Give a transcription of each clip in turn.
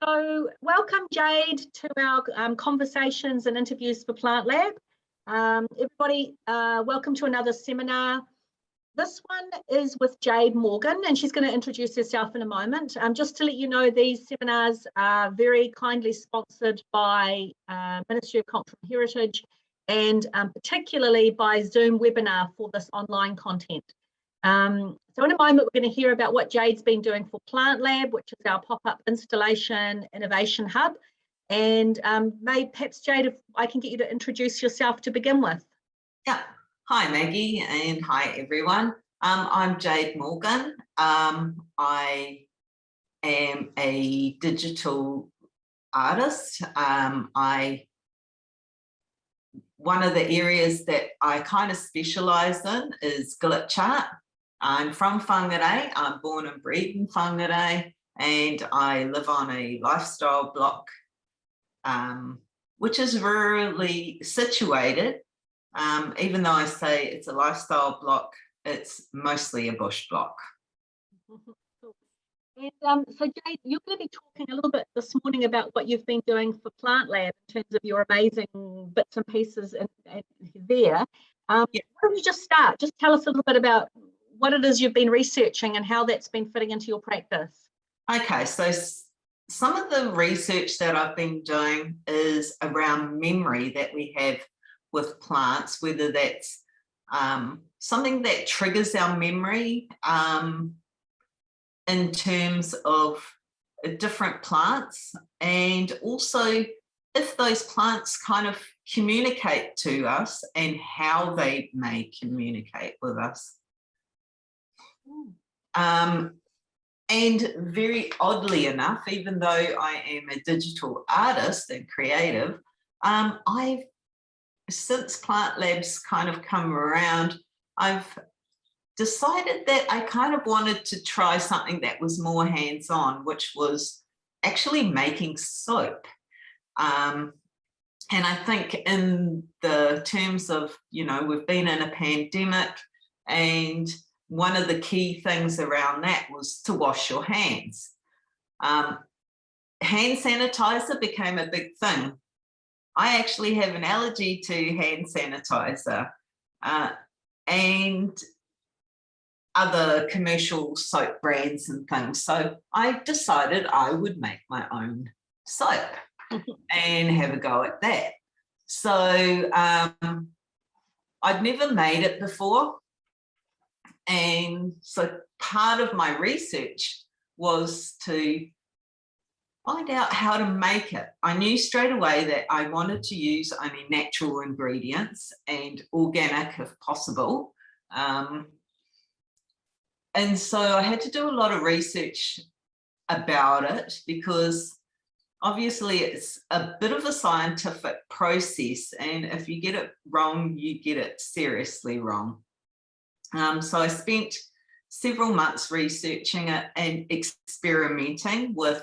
So welcome, Jade, to our conversations and interviews for PlantLab. Everybody, welcome to another seminar. This one is with Jade Morgan, and she's going to introduce herself in a moment. Just to let you know, these seminars are very kindly sponsored by Ministry of Cultural Heritage and particularly by Zoom webinar for this online content. So in a moment, we're going to hear about what Jade's been doing for PlantLab, which is our pop-up installation innovation hub. And perhaps, Jade, if I can get you to introduce yourself to begin with. Yeah. Hi, Maggie, and hi, everyone. I'm Jade Morgan. I am a digital artist. One of the areas that I kind of specialise in is glitch art. I'm from Whangarei. I'm born and bred in Whangarei, and I live on a lifestyle block, which is rurally situated. Even though I say it's a lifestyle block, it's mostly a bush block. And so Jade, you're going to be talking a little bit this morning about what you've been doing for PlantLab in terms of your amazing bits and pieces there. Why don't you just start? Just tell us a little bit about what it is you've been researching and how that's been fitting into your practice. Okay, so some of the research that I've been doing is around memory that we have with plants, whether that's something that triggers our memory in terms of different plants, and also if those plants kind of communicate to us and how they may communicate with us. And very oddly enough, even though I am a digital artist and creative, since PlantLab's kind of come around, I've decided that I kind of wanted to try something that was more hands-on, which was actually making soap. And I think in the terms of, you know, we've been in a pandemic, and one of the key things around that was to wash your hands. Hand sanitizer became a big thing. I actually have an allergy to hand sanitizer and other commercial soap brands and things. So I decided I would make my own soap and have a go at that. So I'd never made it before. And so part of my research was to find out how to make it. I knew straight away that I wanted to use only natural ingredients and organic if possible. And so I had to do a lot of research about it, because obviously it's a bit of a scientific process, and if you get it wrong, you get it seriously wrong. So I spent several months researching it and experimenting with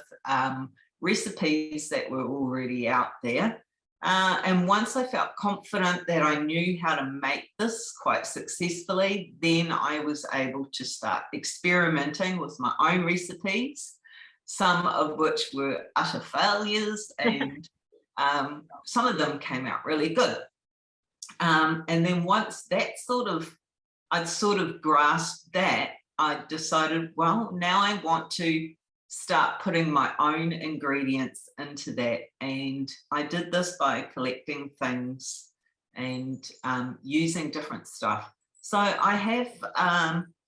recipes that were already out there. And once I felt confident that I knew how to make this quite successfully, then I was able to start experimenting with my own recipes, some of which were utter failures, and some of them came out really good. And then once that I'd sort of grasped that, I decided, well, now I want to start putting my own ingredients into that. And I did this by collecting things and using different stuff. So I have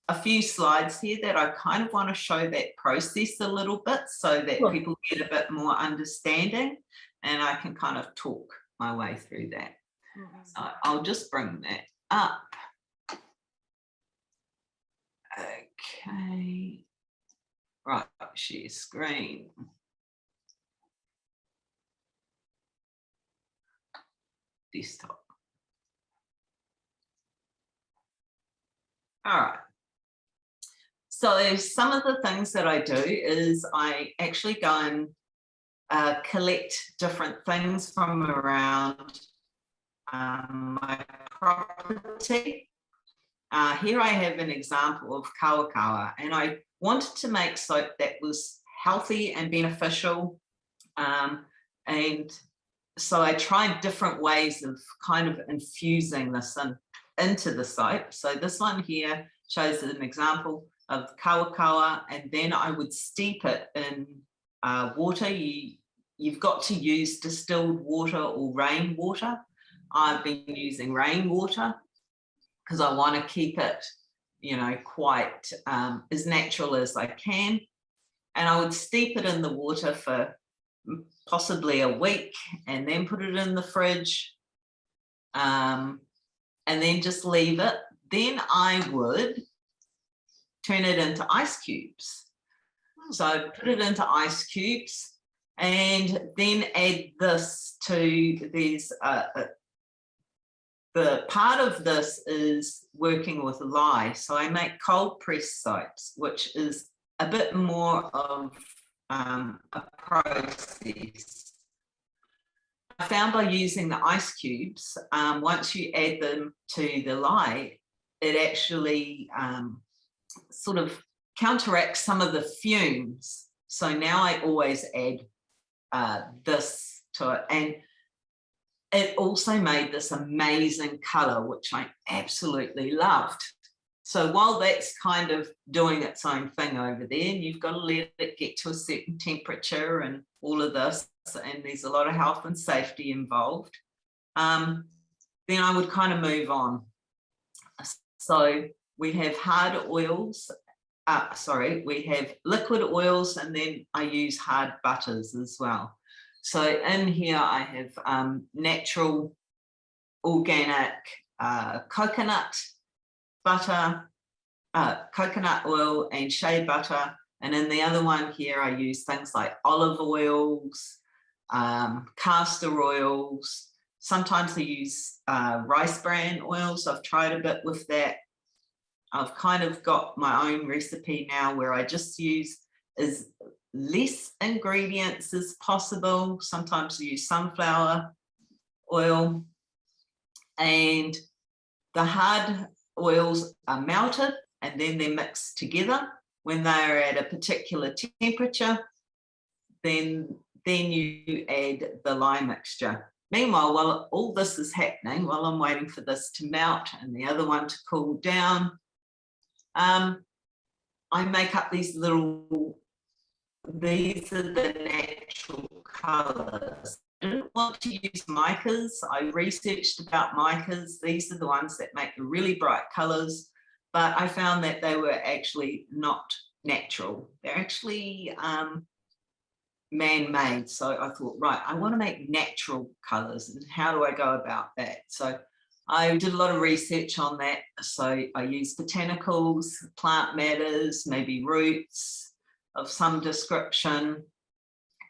a few slides here that I kind of want to show that process a little bit, so that people get a bit more understanding, and I can kind of talk my way through that. So I'll just bring that up. Okay. Right, share screen. Desktop. All right. So some of the things that I do is I actually go and collect different things from around my property. Here I have an example of kawakawa, and I wanted to make soap that was healthy and beneficial And so I tried different ways of kind of infusing this into the soap. So this one here shows an example of kawakawa, and then I would steep it in water. You've got to use distilled water or rainwater. I've been using rainwater because I want to keep it, you know, quite as natural as I can. And I would steep it in the water for possibly a week and then put it in the fridge and then just leave it. Then I would turn it into ice cubes. So put it into ice cubes and then add this to these. The part of this is working with lye. So I make cold press soaps, which is a bit more of a process. I found by using the ice cubes, once you add them to the lye, it actually sort of counteracts some of the fumes. So now I always add this to it. And it also made this amazing color, which I absolutely loved. So while that's kind of doing its own thing over there, and you've got to let it get to a certain temperature and all of this, and there's a lot of health and safety involved, then I would kind of move on. So we have hard oils, we have liquid oils, and then I use hard butters as well. So in here I have natural, organic coconut butter, coconut oil and shea butter. And in the other one here, I use things like olive oils, castor oils. Sometimes I use rice bran oils. I've tried a bit with that. I've kind of got my own recipe now where I just use as less ingredients as possible. Sometimes I use sunflower oil, and the hard oils are melted and then they're mixed together. When they're at a particular temperature, then you add the lye mixture. Meanwhile, while all this is happening, while I'm waiting for this to melt and the other one to cool down, I make up these are the natural colours. I didn't want to use micas. I researched about micas. These are the ones that make the really bright colours, but I found that they were actually not natural. They're actually man-made. So I thought, right, I want to make natural colours, and how do I go about that? So I did a lot of research on that. So I used botanicals, plant matters, maybe roots of some description,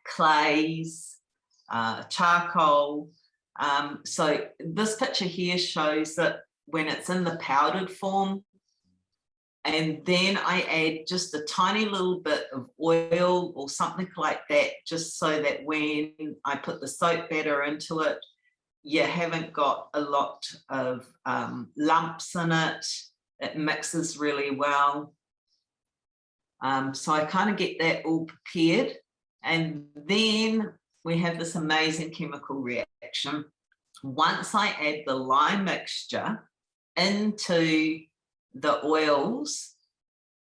clays, charcoal. So this picture here shows that when it's in the powdered form, and then I add just a tiny little bit of oil or something like that, just so that when I put the soap batter into it, you haven't got a lot of lumps in it. It mixes really well. So I kind of get that all prepared, and then we have this amazing chemical reaction. Once I add the lye mixture into the oils,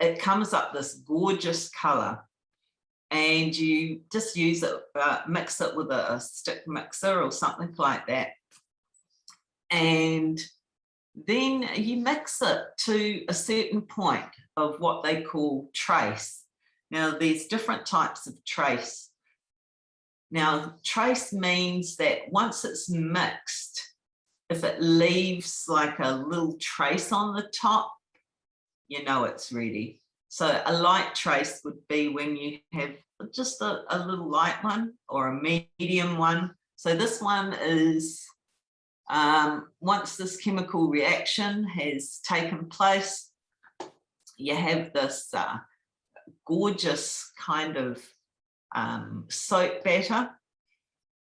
it comes up this gorgeous color, and you just use it, mix it with a stick mixer or something like that, and then you mix it to a certain point of what they call trace. Now there's different types of trace. Now trace means that once it's mixed, if it leaves like a little trace on the top, you know it's ready. So a light trace would be when you have just a little light one or a medium one. So this one is, once this chemical reaction has taken place, you have this gorgeous kind of soap batter.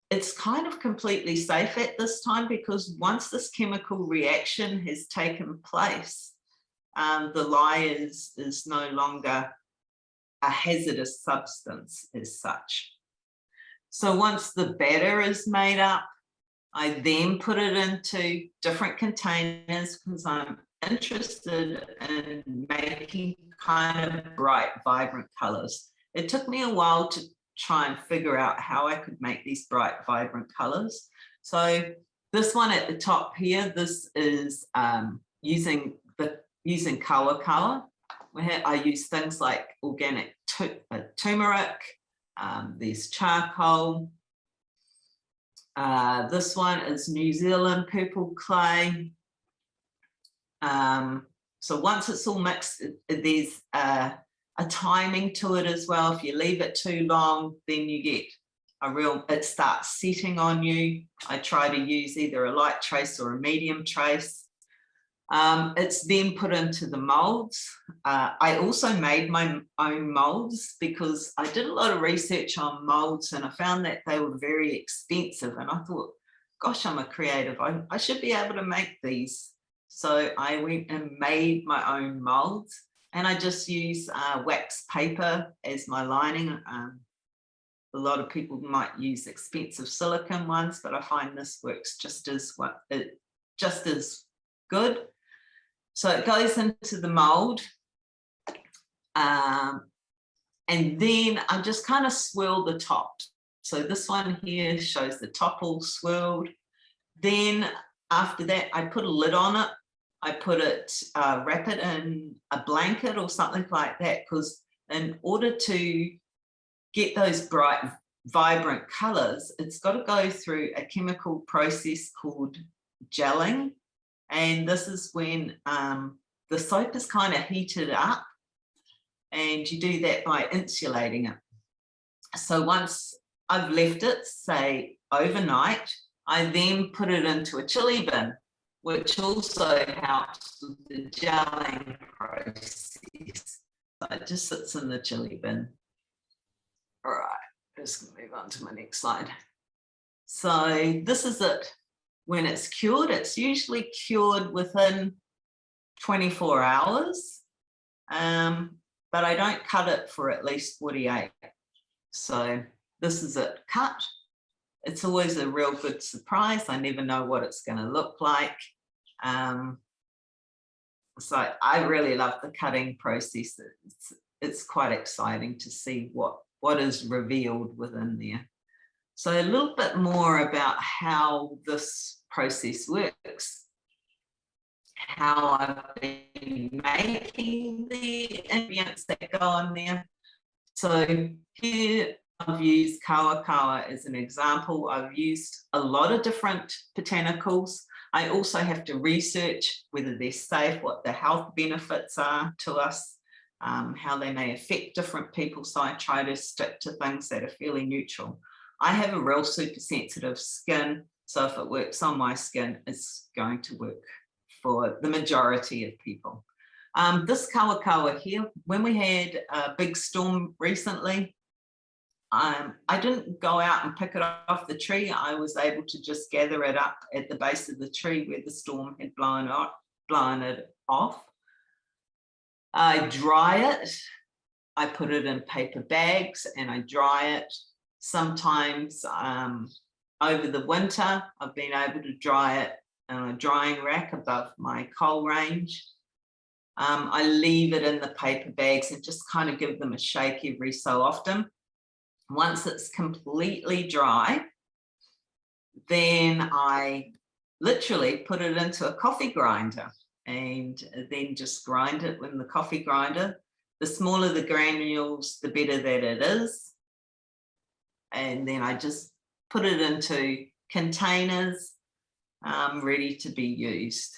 It's kind of completely safe at this time, because once this chemical reaction has taken place, the lye is no longer a hazardous substance as such. So once the batter is made up, I then put it into different containers because I'm interested in making kind of bright, vibrant colors. It took me a while to try and figure out how I could make these bright, vibrant colors. So this one at the top here, this is using kawa kawa. I use things like organic turmeric, there's charcoal. This one is New Zealand purple clay. So once it's all mixed, there's a timing to it as well. If you leave it too long, then you get it starts setting on you. I try to use either a light trace or a medium trace. It's then put into the molds. I also made my own molds because I did a lot of research on molds and I found that they were very expensive, and I thought, gosh, I'm a creative, I should be able to make these. So I went and made my own molds, and I just use wax paper as my lining. A lot of people might use expensive silicone ones, but I find this works just as good. So it goes into the mold, and then I just kind of swirl the top. So this one here shows the top all swirled. Then after that, I put a lid on it. I put it, wrap it in a blanket or something like that, because in order to get those bright, vibrant colors, it's got to go through a chemical process called gelling. And this is when the soap is kind of heated up, and you do that by insulating it. So once I've left it, say overnight, I then put it into a chili bin, which also helps with the gelling process. So it just sits in the chili bin. All right, just gonna move on to my next slide. So this is it. When it's cured, it's usually cured within 24 hours, but I don't cut it for at least 48. So this is it cut. It's always a real good surprise. I never know what it's going to look like. So I really love the cutting process. It's quite exciting to see what is revealed within there. So a little bit more about how this process works, how I've been making the ingredients that go on there. So here I've used kawa kawa as an example. I've used a lot of different botanicals. I also have to research whether they're safe, what the health benefits are to us, how they may affect different people. So I try to stick to things that are fairly neutral. I have a real super sensitive skin, so if it works on my skin, it's going to work for the majority of people. This kawa kawa here, when we had a big storm recently, I didn't go out and pick it off the tree. I was able to just gather it up at the base of the tree where the storm had blown it off. I dry it. I put it in paper bags and I dry it. Sometimes over the winter, I've been able to dry it on a drying rack above my coal range. I leave it in the paper bags and just kind of give them a shake every so often. Once it's completely dry, then I literally put it into a coffee grinder and then just grind it in the coffee grinder. The smaller the granules, the better that it is. And then I just put it into containers ready to be used.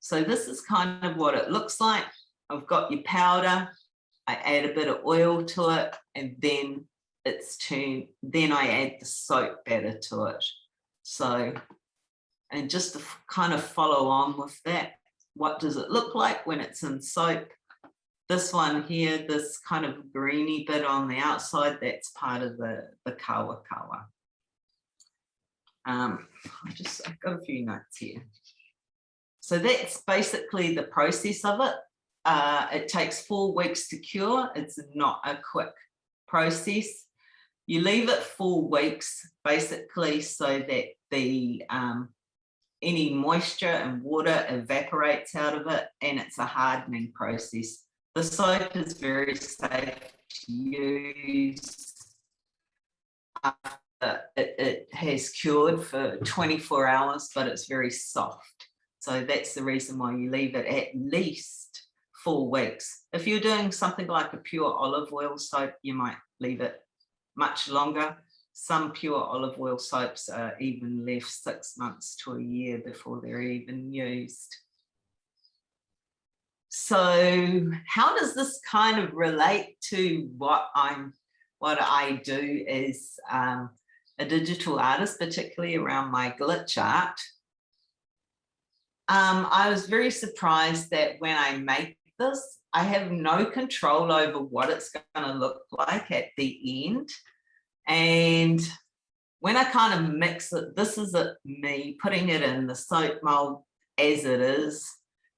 So this is kind of what it looks like. I've got your powder, I add a bit of oil to it, and then then I add the soap batter to it. So, and just to kind of follow on with that, what does it look like when it's in soap? This one here, this kind of greeny bit on the outside, that's part of the kawa kawa. I've got a few notes here. So that's basically the process of it. It takes 4 weeks to cure. It's not a quick process. You leave it 4 weeks, basically, so that the any moisture and water evaporates out of it, and it's a hardening process. The soap is very safe to use after it has cured for 24 hours, but it's very soft. So that's the reason why you leave it at least 4 weeks. If you're doing something like a pure olive oil soap, you might leave it much longer. Some pure olive oil soaps are even left 6 months to a year before they're even used. So how does this kind of relate to what I do as a digital artist, particularly around my glitch art? I was very surprised that when I make this, I have no control over what it's going to look like at the end. And when I kind of mix it, this is me putting it in the soap mold as it is.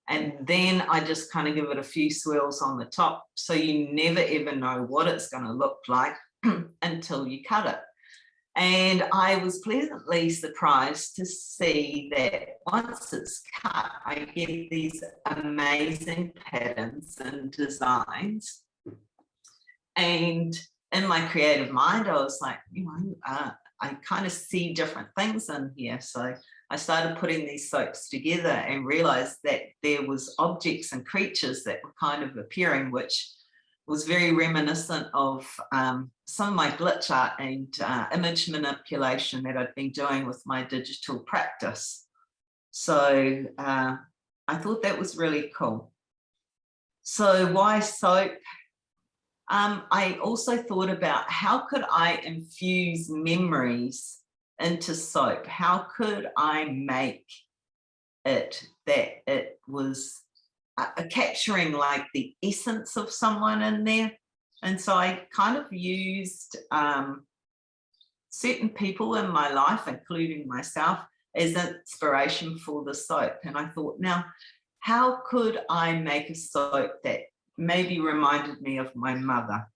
And then I just kind of give it a few swirls on the top. So you never ever know what it's going to look like until you cut it. And I was pleasantly surprised to see that once it's cut, I get these amazing patterns and designs. And in my creative mind, I was like, I kind of see different things in here. So I started putting these soaps together and realized that there was objects and creatures that were kind of appearing, which was very reminiscent of some of my glitch art and image manipulation that I'd been doing with my digital practice. So I thought that was really cool. So why soap? I also thought about how could I infuse memories into soap? How could I make it that it was capturing like the essence of someone in there? And so I kind of used certain people in my life, including myself, as inspiration for the soap. And I thought, now, how could I make a soap that maybe reminded me of my mother?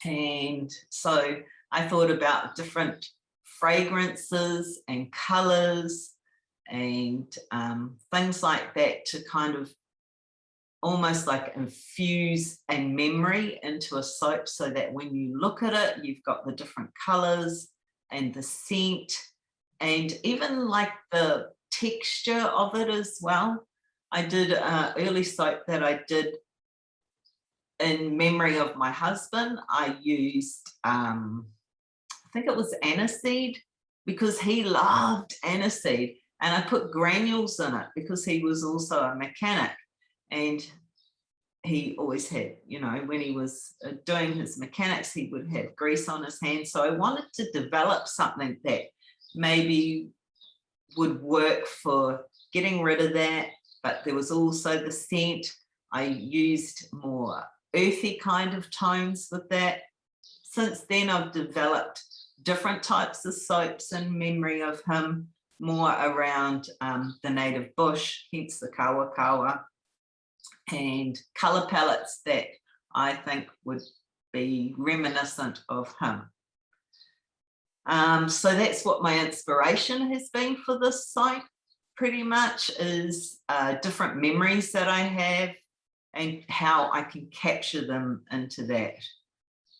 And so I thought about different fragrances and colors and things like that to kind of almost like infuse a memory into a soap, so that when you look at it, you've got the different colors and the scent and even like the texture of it as well. I did an early soap that I did in memory of my husband. I used, I think it was aniseed, because he loved aniseed, and I put granules in it because he was also a mechanic, and he always had, when he was doing his mechanics, he would have grease on his hands. So I wanted to develop something that maybe would work for getting rid of that, but there was also the scent. I used more earthy kind of tones with that. Since then, I've developed different types of soaps in memory of him, more around the native bush, hence the kawa kawa, and colour palettes that I think would be reminiscent of him. So that's what my inspiration has been for this site, pretty much, is different memories that I have and how I can capture them into that.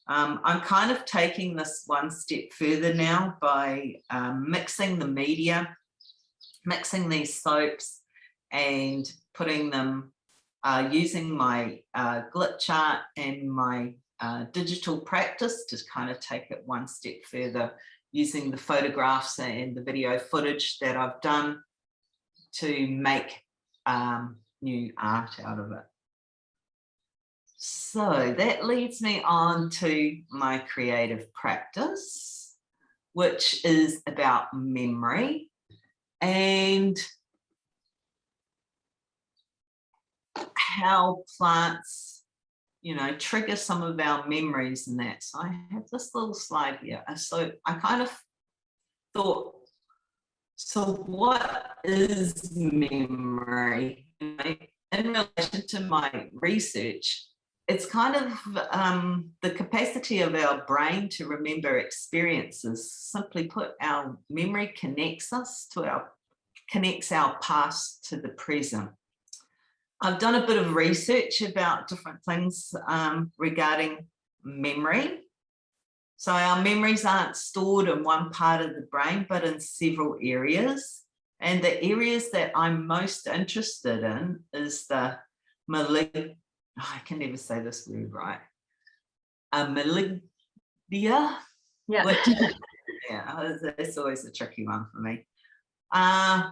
I'm kind of taking this one step further now by mixing the media, mixing these soaps and putting them, using my glitch art and my digital practice to kind of take it one step further, using the photographs and the video footage that I've done to make new art out of it. So that leads me on to my creative practice, which is about memory and how plants, trigger some of our memories and that. So I have this little slide here. So I kind of thought, so what is memory? In relation to my research, it's kind of the capacity of our brain to remember experiences. Simply put, our memory connects our past to the present. I've done a bit of research about different things regarding memory. So our memories aren't stored in one part of the brain, but in several areas. And the areas that I'm most interested in is the I can never say this word right. Amygdala. Yeah. Which, yeah, that's always a tricky one for me.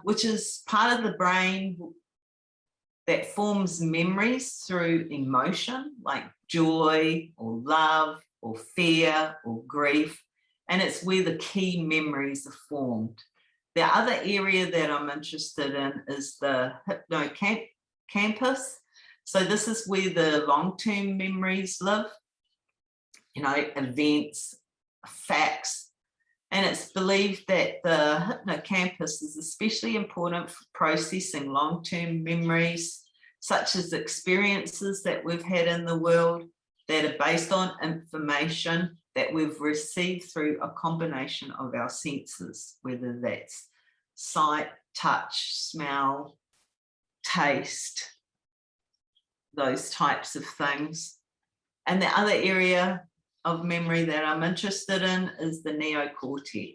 Which is part of the brain that forms memories through emotion, like joy or love or fear or grief. And it's where the key memories are formed. The other area that I'm interested in is the hippocampus. So this is where the long-term memories live, you know, events, facts. And it's believed that the hippocampus is especially important for processing long-term memories, such as experiences that we've had in the world that are based on information that we've received through a combination of our senses, whether that's sight, touch, smell, taste, those types of things. And the other area of memory that I'm interested in is the neocortex.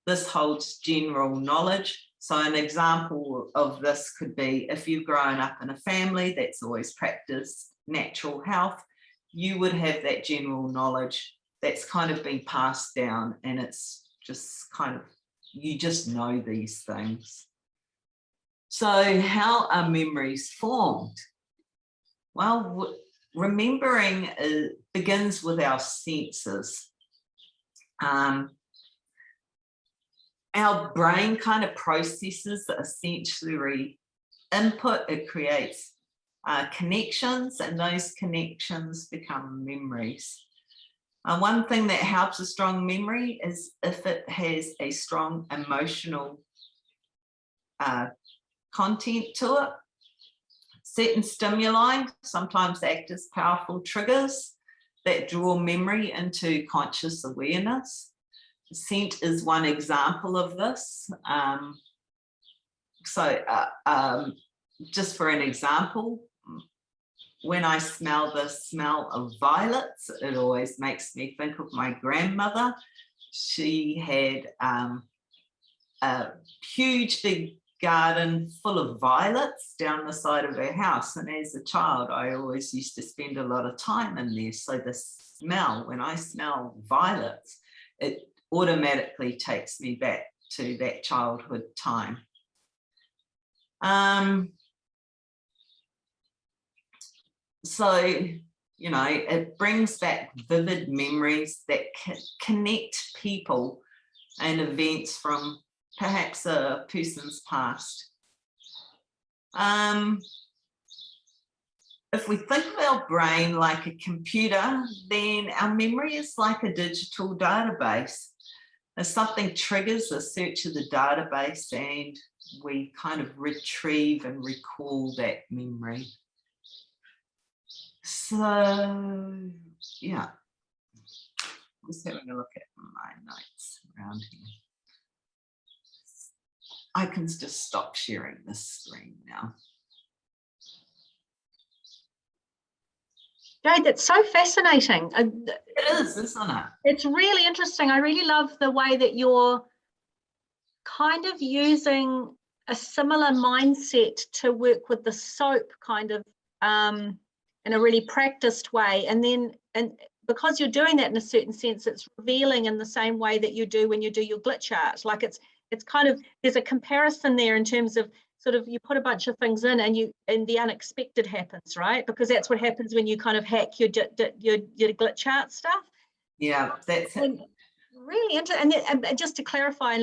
This holds general knowledge. So an example of this could be if you've grown up in a family that's always practiced natural health, you would have that general knowledge that's kind of been passed down, and it's just kind of, you just know these things. So how are memories formed? Well, remembering begins with our senses. Our brain kind of processes a sensory input. It creates connections, and those connections become memories. One thing that helps a strong memory is if it has a strong emotional content to it. Certain stimuli sometimes act as powerful triggers that draw memory into conscious awareness. Scent is one example of this. Just for an example, when I smell the smell of violets, it always makes me think of my grandmother. She had a huge big garden full of violets down the side of her house, and as a child I always used to spend a lot of time in there. So the smell, when I smell violets, it automatically takes me back to that childhood time. So, you know, it brings back vivid memories that connect people and events from perhaps a person's past. If we think of our brain like a computer, then our memory is like a digital database. If something triggers a search of the database, and we kind of retrieve and recall that memory. So, yeah, just having a look at my notes around here. I can just stop sharing this screen now. Jade, that's so fascinating. It is, isn't it? It's really interesting. I really love the way that you're kind of using a similar mindset to work with the soap kind of in a really practiced way. And because you're doing that in a certain sense, it's revealing in the same way that you do when you do your glitch art. Like it's kind of, there's a comparison there in terms of sort of you put a bunch of things in and the unexpected happens, right? Because that's what happens when you kind of hack your glitch art stuff. Yeah, that's it. Really interesting. And just to clarify,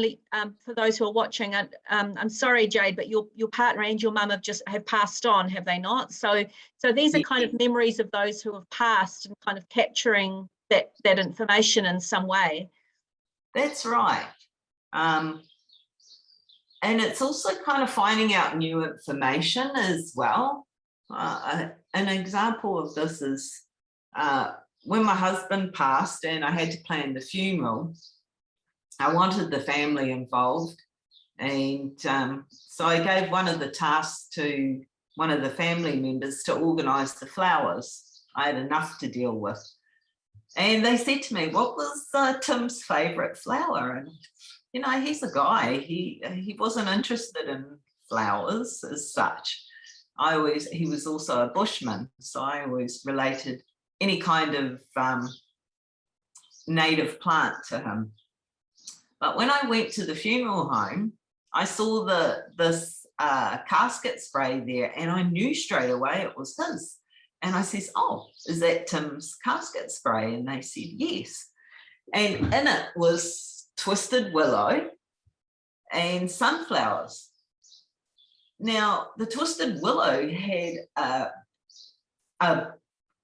for those who are watching, I'm sorry, Jade, but your partner and your mum have passed on, have they not? So these are kind of memories of those who have passed and kind of capturing that information in some way. That's right. And it's also kind of finding out new information as well. an example of this is when my husband passed and I had to plan the funeral, I wanted the family involved. And so I gave one of the tasks to one of the family members to organise the flowers. I had enough to deal with. And they said to me, what was Tim's favourite flower? And, you know, he's a guy, he wasn't interested in flowers as such. He was also a bushman, so I always related any kind of native plant to him. But when I went to the funeral home, I saw this casket spray there, and I knew straight away it was his. And I says, oh, is that Tim's casket spray? And they said, yes. And in it was twisted willow and sunflowers. Now, the twisted willow had a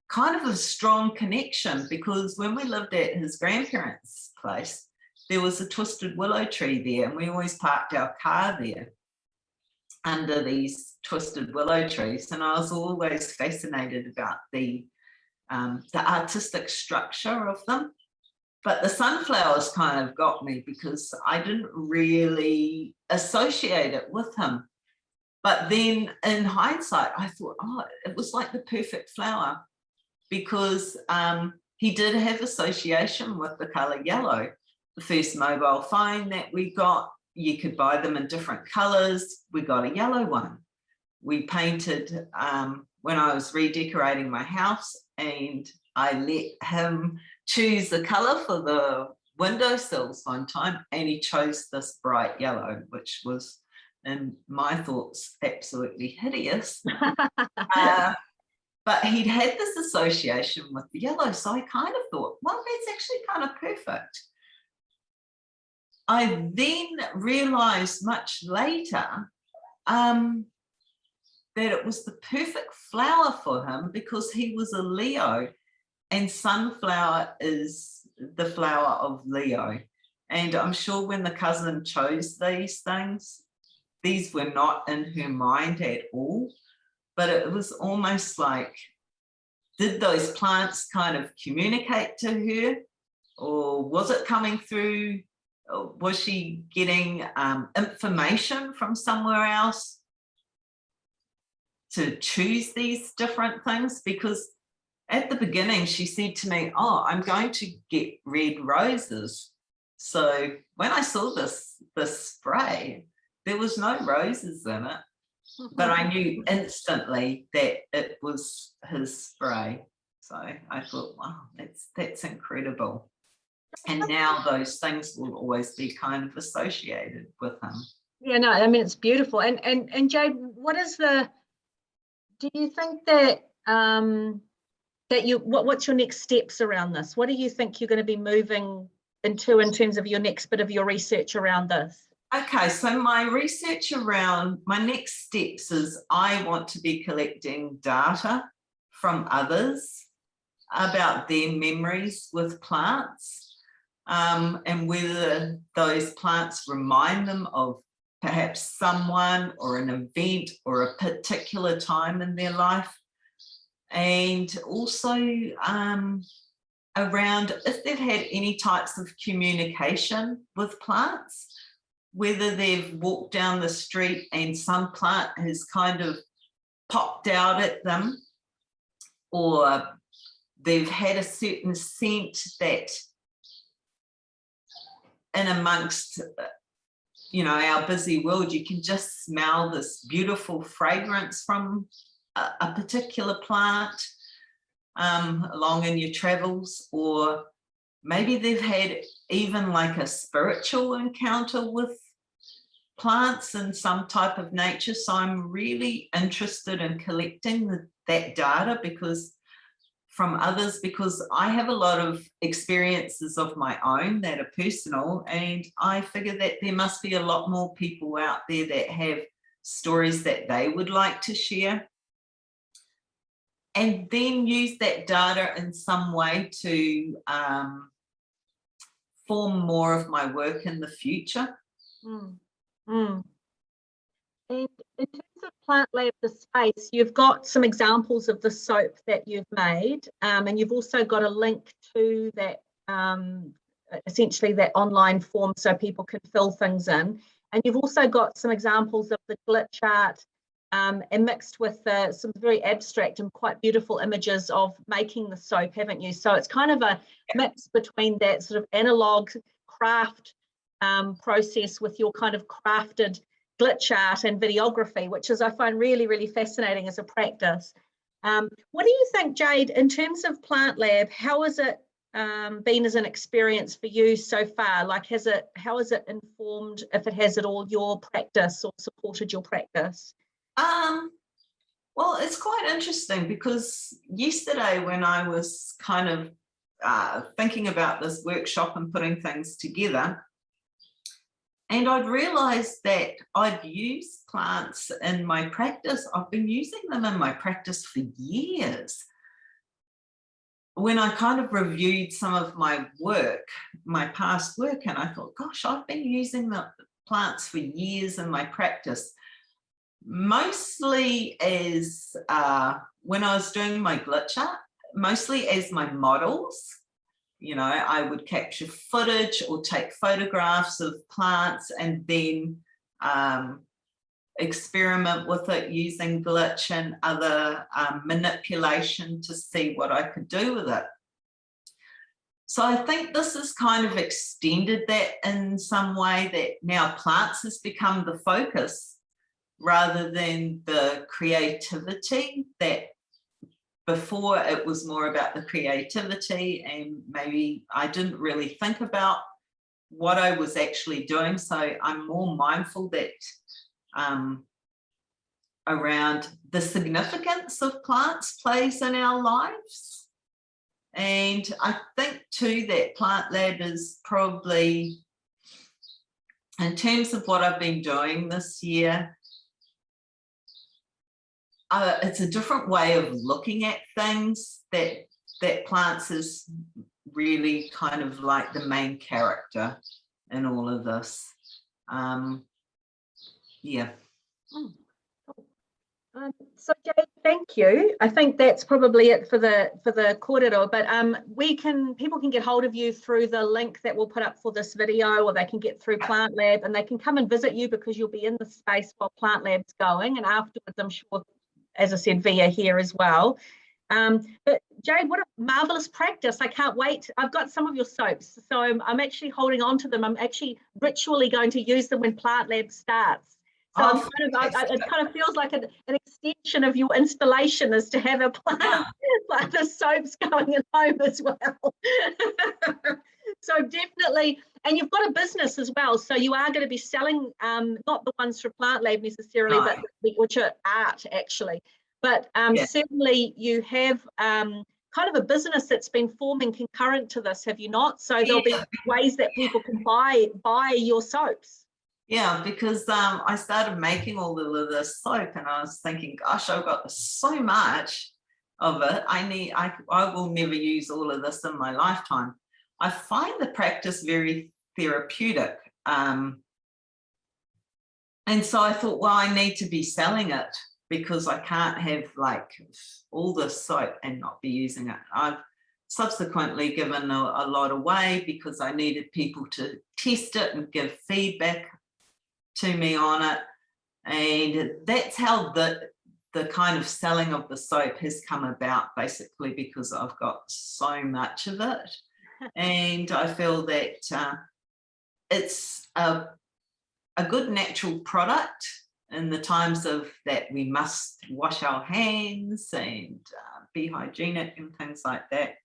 kind of a strong connection, because when we lived at his grandparents' place, there was a twisted willow tree there, and we always parked our car there under these twisted willow trees. And I was always fascinated about the artistic structure of them. But the sunflowers kind of got me, because I didn't really associate it with him. But then in hindsight, I thought, oh, it was like the perfect flower, because he did have association with the colour yellow. The first mobile phone that we got, you could buy them in different colours. We got a yellow one. We painted when I was redecorating my house, and I let him choose the colour for the windowsills one time, and he chose this bright yellow, which was, in my thoughts, absolutely hideous. But he'd had this association with the yellow, so I kind of thought, well, that's actually kind of perfect. I then realised much later that it was the perfect flower for him, because he was a Leo, and sunflower is the flower of Leo. And I'm sure when the cousin chose these things, these were not in her mind at all, but it was almost like, did those plants kind of communicate to her, or was it coming through? Was she getting information from somewhere else to choose these different things? Because at the beginning, she said to me, oh, I'm going to get red roses. So when I saw this spray, there was no roses in it, but I knew instantly that it was his spray. So I thought, wow, that's incredible. And now those things will always be kind of associated with him. Yeah, no, I mean, it's beautiful. And Jade, do you think that what's your next steps around this? What do you think you're going to be moving into in terms of your next bit of your research around this? Okay, so my research around my next steps is I want to be collecting data from others about their memories with plants. And whether those plants remind them of perhaps someone or an event or a particular time in their life. And also around if they've had any types of communication with plants, whether they've walked down the street and some plant has kind of popped out at them, or they've had a certain scent that in amongst, you know, our busy world, you can just smell this beautiful fragrance from a particular plant along in your travels, or maybe they've had even like a spiritual encounter with plants in some type of nature. So I'm really interested in collecting that data from others, because I have a lot of experiences of my own that are personal, and I figure that there must be a lot more people out there that have stories that they would like to share, and then use that data in some way to form more of my work in the future. And in terms of PlantLab, the space, you've got some examples of the soap that you've made, and you've also got a link to that, essentially that online form so people can fill things in. And you've also got some examples of the glitch art, and mixed with some very abstract and quite beautiful images of making the soap, haven't you? So it's kind of a mix between that sort of analog craft process with your kind of crafted glitch art and videography, which is, I find, really, really fascinating as a practice. What do you think, Jade, in terms of PlantLab, how has it been as an experience for you so far? Like, how has it informed, if it has at all, your practice or supported your practice? Well, it's quite interesting because yesterday when I was kind of thinking about this workshop and putting things together, and I'd realized that I'd used plants in my practice. I've been using them in my practice for years. When I kind of reviewed some of my work, my past work, and I thought, gosh, I've been using the plants for years in my practice. Mostly as, when I was doing my glitch art, mostly as my models. You know, I would capture footage or take photographs of plants and then experiment with it using glitch and other manipulation to see what I could do with it. So I think this has kind of extended that in some way, that now plants has become the focus rather than the creativity. That before it was more about the creativity, and maybe I didn't really think about what I was actually doing. So I'm more mindful that around the significance of plants plays in our lives. And I think too that PlantLab is probably, in terms of what I've been doing this year, it's a different way of looking at things, that plants is really kind of like the main character in all of this. Yeah. So Jade, thank you. I think that's probably it for the kōrero, but people can get hold of you through the link that we'll put up for this video, or they can get through PlantLab, and they can come and visit you because you'll be in the space while PlantLab's going, and afterwards I'm sure, as I said, via here as well. But Jade, what a marvelous practice. I can't wait. I've got some of your soaps, so I'm actually holding on to them. I'm actually ritually going to use them when PlantLab starts. So it kind of feels like an extension of your installation is to have a plant, like the soaps going at home as well. So definitely, and you've got a business as well. So you are going to be selling, not the ones for PlantLab necessarily, but which are art actually. But certainly you have kind of a business that's been forming concurrent to this, have you not? So there'll be ways that people can buy your soaps. Yeah, because I started making all of this soap, and I was thinking, gosh, I've got so much of it. I will never use all of this in my lifetime. I find the practice very therapeutic. And so I thought, well, I need to be selling it because I can't have like all this soap and not be using it. I've subsequently given a lot away because I needed people to test it and give feedback to me on it, and that's how the kind of selling of the soap has come about, basically because I've got so much of it. And I feel that it's a good natural product in the times of that we must wash our hands and be hygienic and things like that.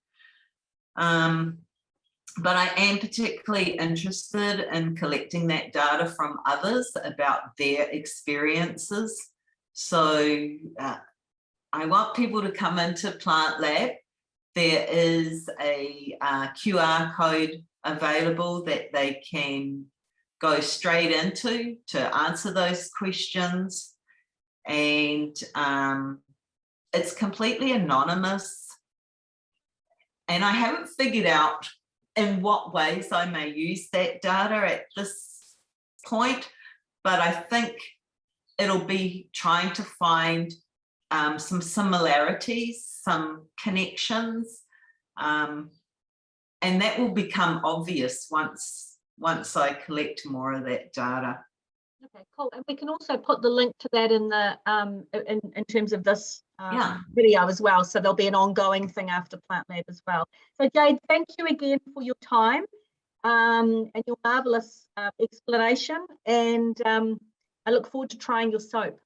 But I am particularly interested in collecting that data from others about their experiences. So I want people to come into PlantLab. There is a QR code available that they can go straight into to answer those questions. And it's completely anonymous. And I haven't figured out in what ways I may use that data at this point, but I think it'll be trying to find some similarities, some connections, and that will become obvious once I collect more of that data. Okay, cool. And we can also put the link to that in the in terms of this Yeah. video as well. So there'll be an ongoing thing after PlantLab as well. So Jade, thank you again for your time and your marvelous explanation. And I look forward to trying your soap.